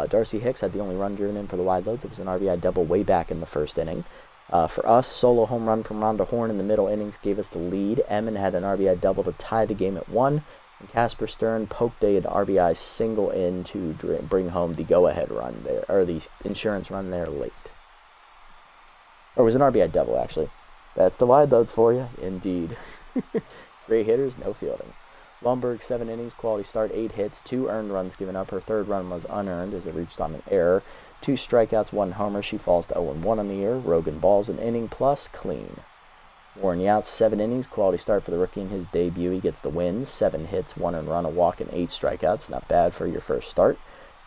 Darcy Hicks had the only run driven in for the Wideloads. It was an RBI double way back in the first inning. For us, solo home run from Rhonda Horn in the middle innings gave us the lead. Emmon had an RBI double to tie the game at 1. And Casper Stern poked an RBI single in to bring home the go-ahead run there, or the insurance run there late. Or it was an RBI double, actually. That's the Wideloads for you, indeed. Great hitters, no fielding. Lundberg, 7 innings, quality start, 8 hits, 2 earned runs given up. Her third run was unearned as it reached on an error. 2 strikeouts, 1 homer. She falls to 0-1 on the year. Rogan balls an inning plus clean. Warren Yount, 7 innings, quality start for the rookie in his debut. He gets the win. 7 hits, 1 earned run, a walk, and 8 strikeouts. Not bad for your first start.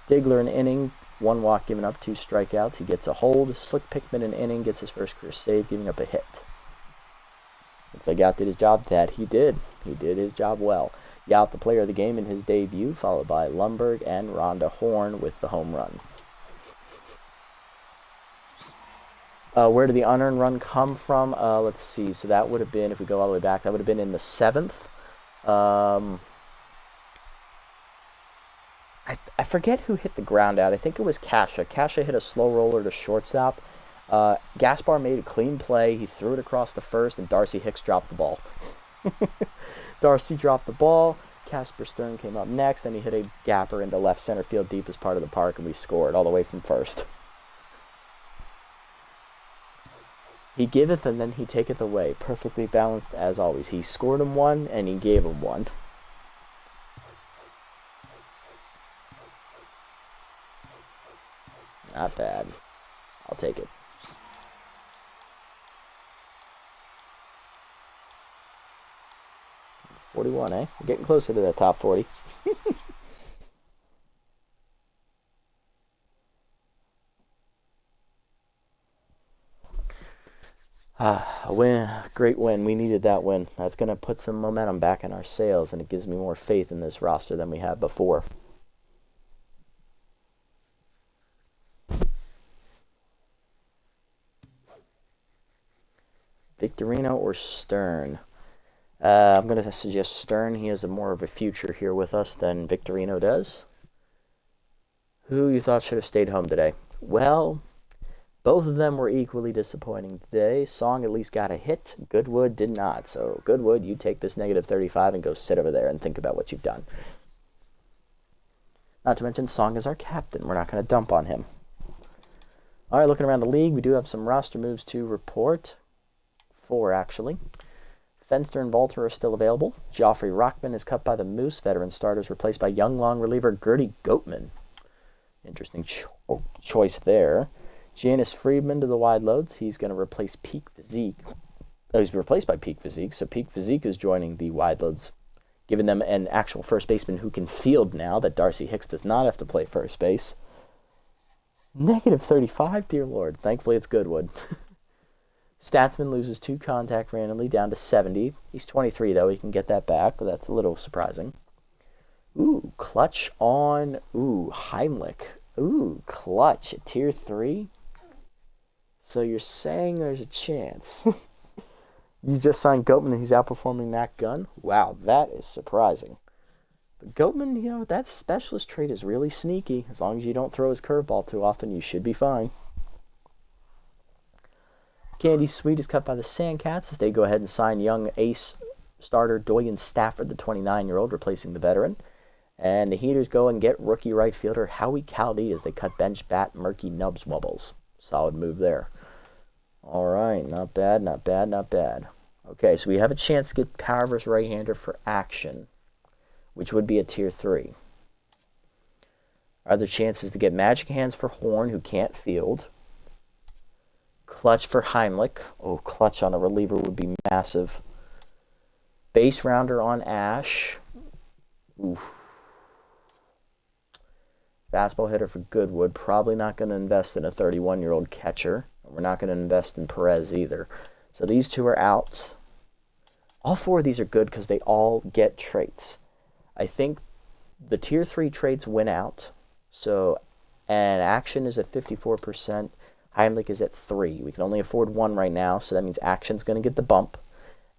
Digler, an inning, 1 walk given up, 2 strikeouts. He gets a hold. Slick Pickman, an inning, gets his first career save, giving up a hit. Looks like Yount did his job. That he did. He did his job well. Yount, the player of the game in his debut, followed by Lundberg and Rhonda Horn with the home run. Where did the unearned run come from? Let's see. So that would have been, if we go all the way back, that would have been in the 7th. I forget who hit the ground out. I think it was Kasha. Kasha hit a slow roller to shortstop. Gaspar made a clean play. He threw it across the first, and Darcy Hicks dropped the ball. Darcy dropped the ball. Casper Stern came up next, and he hit a gapper into left center field deepest part of the park, and we scored all the way from first. He giveth, and then he taketh away. Perfectly balanced as always. He scored him 1, and he gave him 1. Not bad. I'll take it. .41, eh? We're getting closer to that top 40. A win, great win. We needed that win. That's going to put some momentum back in our sails, and it gives me more faith in this roster than we had before. Victorino or Stern? I'm going to suggest Stern. He has more of a future here with us than Victorino does. Who you thought should have stayed home today? Well, both of them were equally disappointing today. Song at least got a hit. Goodwood did not. So, Goodwood, you take this -35 and go sit over there and think about what you've done. Not to mention, Song is our captain. We're not going to dump on him. All right, looking around the league, we do have some roster moves to report. 4, actually. Fenster and Walter are still available. Joffrey Rockman is cut by the Moose. Veteran starters replaced by young long reliever Gertie Goatman. Interesting choice there. Janice Friedman to the Wideloads. He's going to replace Peak Physique. Oh, he's replaced by Peak Physique, so Peak Physique is joining the Wideloads, giving them an actual first baseman who can field now that Darcy Hicks does not have to play first base. Negative 35, dear Lord. Thankfully, it's Goodwood. Statsman loses 2 contact randomly down to 70. He's 23, though. He can get that back, but that's a little surprising. Ooh, clutch on... Ooh, Heimlich. Ooh, clutch at Tier 3? So you're saying there's a chance. You just signed Goatman and he's outperforming Mac Gunn? Wow, that is surprising. But Goatman, that specialist trait is really sneaky. As long as you don't throw his curveball too often, you should be fine. Candy Sweet is cut by the Sandcats as they go ahead and sign young ace starter Doyen Stafford, the 29-year-old, replacing the veteran. And the Heaters go and get rookie right fielder Howie Caldy as they cut bench bat Murky Nubs Wubbles. Solid move there. All right, not bad, not bad, not bad. Okay, so we have a chance to get power versus right-hander for action, which would be a Tier 3. Other chances to get magic hands for Horn, who can't field. Clutch for Heimlich. Oh, clutch on a reliever would be massive. Base rounder on Ash. Oof. Fastball hitter for Goodwood. Probably not going to invest in a 31-year-old catcher. We're not going to invest in Perez either. So these 2 are out. All 4 of these are good because they all get traits. I think the Tier 3 traits win out. So, and action is at 54%. Heimlich is at 3. We can only afford 1 right now, so that means action's going to get the bump.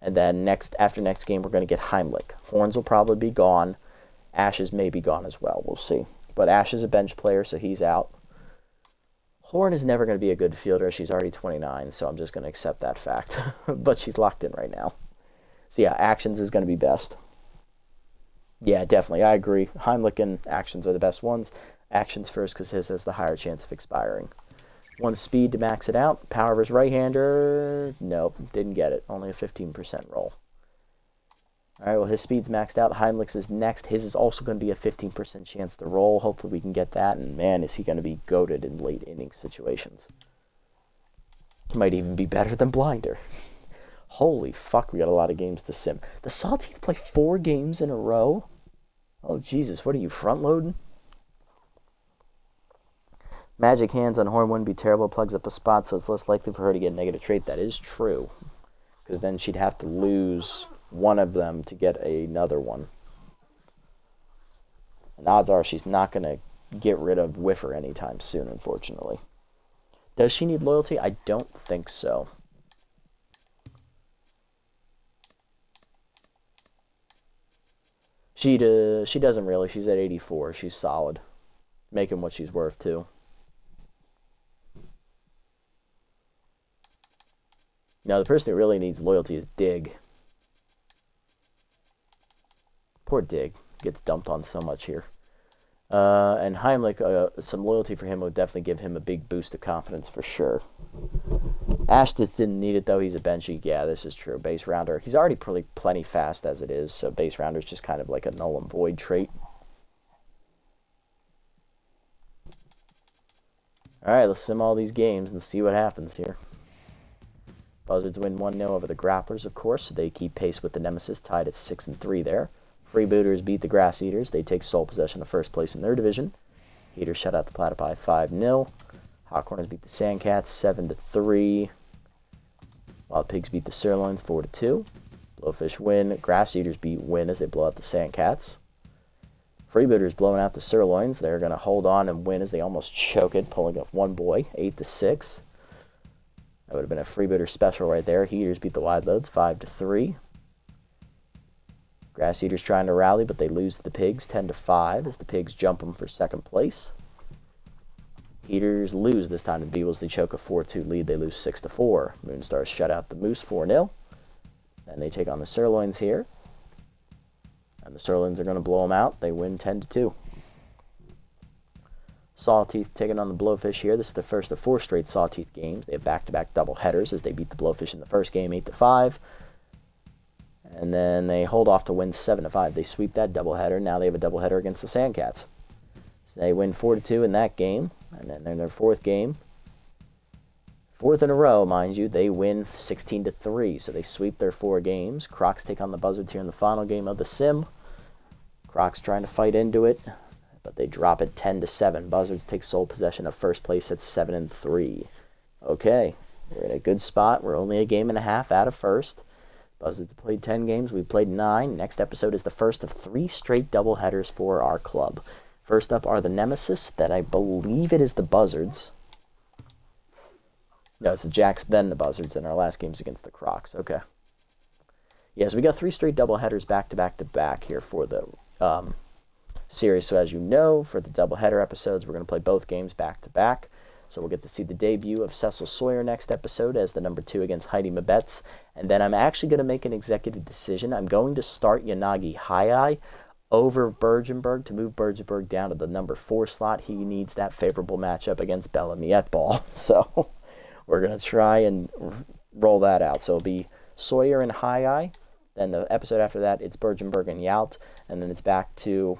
And then after next game, we're going to get Heimlich. Horns will probably be gone. Ashes may be gone as well. We'll see. But Ash is a bench player, so he's out. Horn is never going to be a good fielder. She's already 29, so I'm just going to accept that fact. But she's locked in right now. So yeah, actions is going to be best. Yeah, definitely. I agree. Heimlich and actions are the best ones. Actions first because his has the higher chance of expiring. 1 speed to max it out. Power versus right-hander. Nope, didn't get it. Only a 15% roll. All right, well, his speed's maxed out. Heimlich's is next. His is also going to be a 15% chance to roll. Hopefully we can get that. And, man, is he going to be goated in late inning situations. He might even be better than Blinder. Holy fuck, we got a lot of games to sim. The Saltines play 4 games in a row? Oh, Jesus, what are you, front-loading? Magic hands on Horn wouldn't be terrible. Plugs up a spot, so it's less likely for her to get a negative trait. That is true. Because then she'd have to lose one of them to get another one. And odds are she's not going to get rid of Whiffer anytime soon, unfortunately. Does she need loyalty? I don't think so. She doesn't really. She's at 84. She's solid. Making what she's worth, too. Now, the person who really needs loyalty is Dig. Poor Dig. Gets dumped on so much here. And Heimlich, some loyalty for him would definitely give him a big boost of confidence for sure. Ash just didn't need it, though. He's a benchy. Yeah, this is true. Base rounder. He's already plenty fast as it is, so base rounder is just kind of like a null and void trait. All right, let's sim all these games and see what happens here. Buzzards win 1-0 over the Grapplers, of course, so they keep pace with the Nemesis, tied at 6-3 there. Freebooters beat the Grass Eaters. They take sole possession of first place in their division. Heaters shut out the Platypi 5-0. Hot Corners beat the Sandcats 7-3. Wild Pigs beat the Sirloins 4-2. Blowfish win. Grass Eaters win as they blow out the Sandcats. Freebooters blowing out the Sirloins. They're going to hold on and win as they almost choke it, pulling up one boy 8-6. That would have been a Freebooter special right there. Heaters beat the Wideloads 5-3. Grass Eaters trying to rally, but they lose to the Pigs 10-5 as the Pigs jump them for second place. Heaters lose this time to Beagles. They choke a 4-2 lead. They lose 6-4. Moonstars shut out the Moose 4-0. Then they take on the Sirloins here. And the Sirloins are going to blow them out. They win 10-2. Sawteeth taking on the Blowfish here. This is the first of 4 straight Sawteeth games. They have back-to-back double headers as they beat the Blowfish in the first game 8-5. And then they hold off to win 7-5. They sweep that doubleheader. Now they have a doubleheader against the Sandcats. So they win 4-2 in that game. And then in their 4th game, 4th in a row, mind you, they win 16-3. So they sweep their 4 games. Crocs take on the Buzzards here in the final game of the Sim. Crocs trying to fight into it, but they drop it 10-7. Buzzards take sole possession of first place at 7-3. Okay, we're in a good spot. We're only a game and a half out of first. Buzzards played 10 games. We played 9. Next episode is the first of 3 straight doubleheaders for our club. First up are the Nemesis, that I believe it is the Buzzards. No, it's the Jacks, then the Buzzards, and our last game's against the Crocs. Okay. Yeah, so we got 3 straight doubleheaders back-to-back here for the series. So as you know, for the doubleheader episodes, we're going to play both games back-to-back. So we'll get to see the debut of Cecil Sawyer next episode as the number 2 against Heidi Mabetz. And then I'm actually going to make an executive decision. I'm going to start Yanagi High over Bergenberg to move Bergenberg down to the number 4 slot. He needs that favorable matchup against Bellamy at ball. So we're going to try and roll that out. So it'll be Sawyer and High. Then the episode after that, it's Bergenberg and Yout. And then it's back to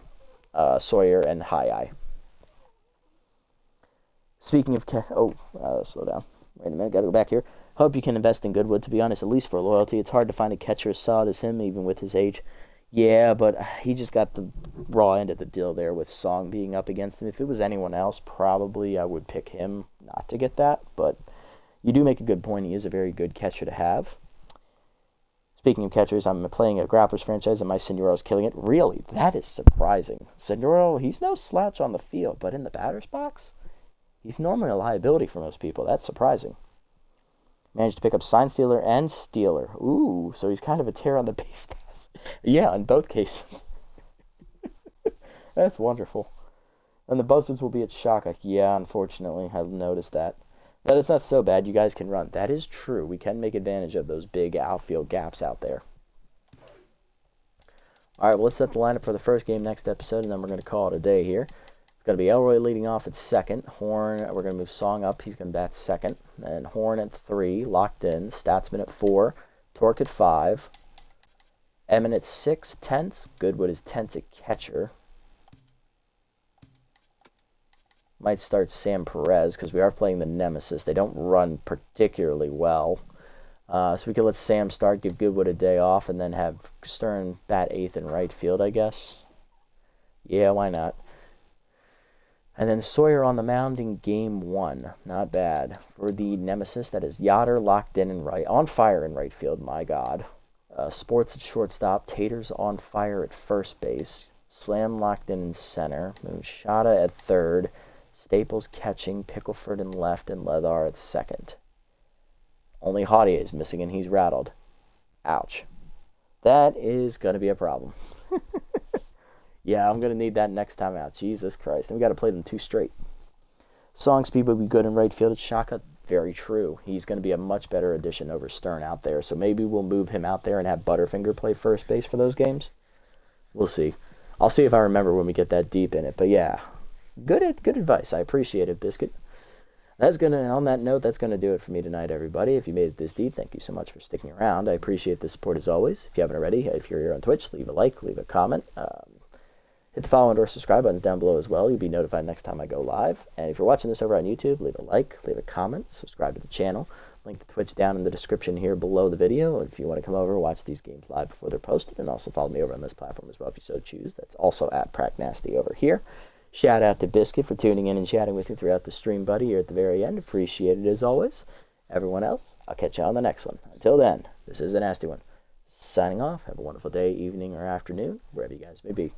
Sawyer and High. Speaking of slow down. Wait a minute, gotta go back here. Hope you can invest in Goodwood. To be honest, at least for loyalty, it's hard to find a catcher as solid as him, even with his age. Yeah, but he just got the raw end of the deal there with Song being up against him. If it was anyone else, probably I would pick him not to get that. But you do make a good point. He is a very good catcher to have. Speaking of catchers, I'm playing a Grapplers franchise, and my Senoro's killing it. Really? That is surprising. Senoro, he's no slouch on the field, but in the batter's box, he's normally a liability for most people. That's surprising. Managed to pick up Sign Stealer and Stealer. Ooh, so he's kind of a tear on the base pass. Yeah, in both cases. That's wonderful. And the Buzzards will be at Shaka. Yeah, unfortunately, I've noticed that. But it's not so bad. You guys can run. That is true. We can make advantage of those big outfield gaps out there. All right, well, let's set the lineup for the first game next episode, and then we're going to call it a day here. It's going to be Elroy leading off at second. Horn, we're going to move Song up. He's going to bat second. Then Horn at 3, locked in. Statsman at 4. Torque at 5. Emin at 6. Tense. Goodwood is tense at catcher. Might start Sam Perez because we are playing the Nemesis. They don't run particularly well. So we could let Sam start, give Goodwood a day off, and then have Stern bat 8th in right field, I guess. Yeah, why not? And then Sawyer on the mound in game 1. Not bad. For the Nemesis, that is Yoder locked in and right. On fire in right field, my God. Sports at shortstop. Taters on fire at first base. Slam locked in center. Moonshada at third. Staples catching, Pickleford in left, and Leathar at second. Only Haudier is missing, and he's rattled. Ouch. That is going to be a problem. Yeah, I'm going to need that next time out. Jesus Christ. And we got to play them 2 straight. Song speed would be good in right field at Shaka. Very true. He's going to be a much better addition over Stern out there, so maybe we'll move him out there and have Butterfinger play first base for those games. We'll see. I'll see if I remember when we get that deep in it, but yeah. Good advice. I appreciate it, Biscuit. On that note, that's gonna do it for me tonight, everybody. If you made it this deep, thank you so much for sticking around. I appreciate the support as always. If you haven't already, if you're here on Twitch, leave a like, leave a comment. Hit the follow and or subscribe buttons down below as well. You'll be notified next time I go live. And if you're watching this over on YouTube, leave a like, leave a comment, subscribe to the channel. Link to Twitch down in the description here below the video. If you want to come over, watch these games live before they're posted, and also follow me over on this platform as well if you so choose. That's also at Pragnasty over here. Shout out to Biscuit for tuning in and chatting with me throughout the stream, buddy, here at the very end. Appreciate it as always. Everyone else, I'll catch you on the next one. Until then, this is a nasty one. Signing off. Have a wonderful day, evening, or afternoon, wherever you guys may be.